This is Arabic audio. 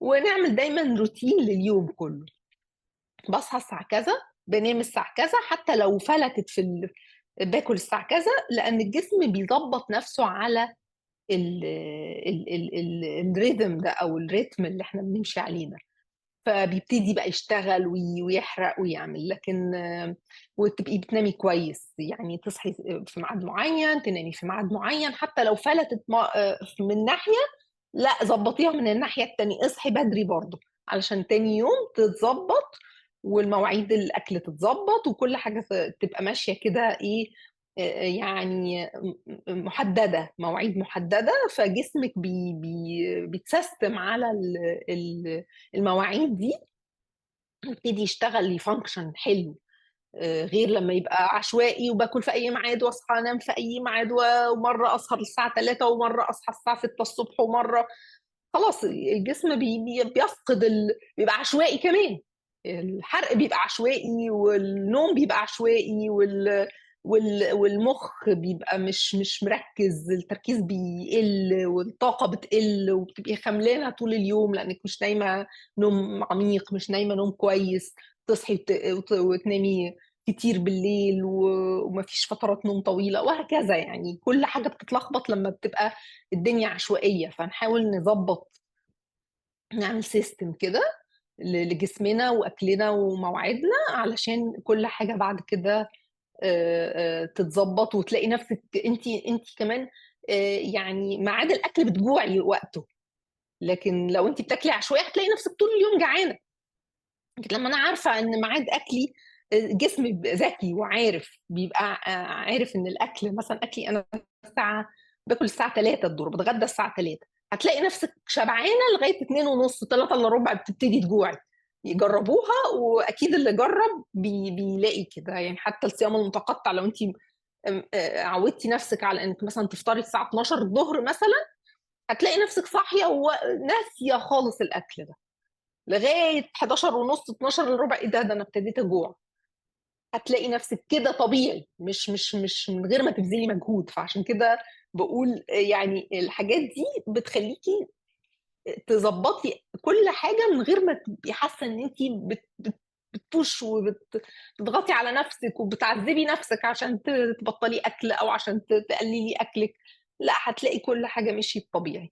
ونعمل دايما روتين لليوم كله. بصحى الساعة كذا، بنام الساعة كذا، حتى لو فلتت باكل الساعة كذا، لأن الجسم بيظبط نفسه على الريتم ده أو الريتم اللي احنا بنمشي عليه ده. فبيبتدي بقى يشتغل ويحرق ويعمل. لكن وتبقي بتنامي كويس، يعني تصحي في ميعاد معين، تنامي في ميعاد معين، حتى لو فلتت من ناحية، لا ظبطيها من الناحية التانية، اصحي بدري برضو علشان تاني يوم تتظبط، والمواعيد الأكل تتظبط، وكل حاجة تبقى ماشية كده ايه، يعني محددة، مواعيد محددة. فجسمك بيتسيستم على المواعيد دي، يبتدي يشتغل يفانكشن حلو. غير لما يبقى عشوائي وباكل في اي ميعاد واصحى انام في اي ميعاد، ومره اسهر الساعه 3 ومره اصحى الساعه 6 الصبح، ومره خلاص الجسم بيفقد بيبقى عشوائي كمان. الحرق بيبقى عشوائي، والنوم بيبقى عشوائي، والمخ بيبقى مش مركز، التركيز بيقل والطاقة بتقل، وبتبقي خملانة طول اليوم لأنك مش نايمة نوم عميق، مش نايمة نوم كويس. تصحي وتنامي كتير بالليل، ومفيش فترات نوم طويلة، وهكذا. يعني كل حاجة بتتلخبط لما بتبقى الدنيا عشوائية. فنحاول نظبط، نعمل سيستم كده لجسمنا واكلنا ومواعيدنا، علشان كل حاجه بعد كده تتظبط، وتلاقي نفسك انت كمان يعني ميعاد الاكل بتجوعي وقته. لكن لو انت بتاكلي عشوائي هتلاقي نفسك طول اليوم جعانه. لكن لما انا عارفه ان ميعاد اكلي، جسمي بيبقى ذكي وعارف، بيبقى عارف ان الاكل، مثلا اكلي انا الساعه، باكل الساعه 3 الظهر، بتغدى الساعه 3، هتلاقي نفسك شبعانه لغايه 2 ونص، 3 الا ربع بتبتدي تجوعي. يجربوها، واكيد اللي جرب بيلاقي كده. يعني حتى الصيام المتقطع، لو انت عودتي نفسك على انك مثلا تفطري الساعه 12 الظهر مثلا، هتلاقي نفسك صاحيه وناسيه خالص الاكل ده لغايه 11 ونص، 12 الا ربع، ايه ده انا ابتديت اجوع. هتلاقي نفسك كده طبيعي، مش من غير ما تبذلي مجهود. فعشان كده بقول يعني الحاجات دي بتخليكي تظبطي كل حاجه من غير ما تبقي حاسه ان انت بتبوش وبتضغطي على نفسك وبتعذبي نفسك عشان تبطلي اكل او عشان تقللي اكلك. لا، هتلاقي كل حاجه مشيت طبيعي.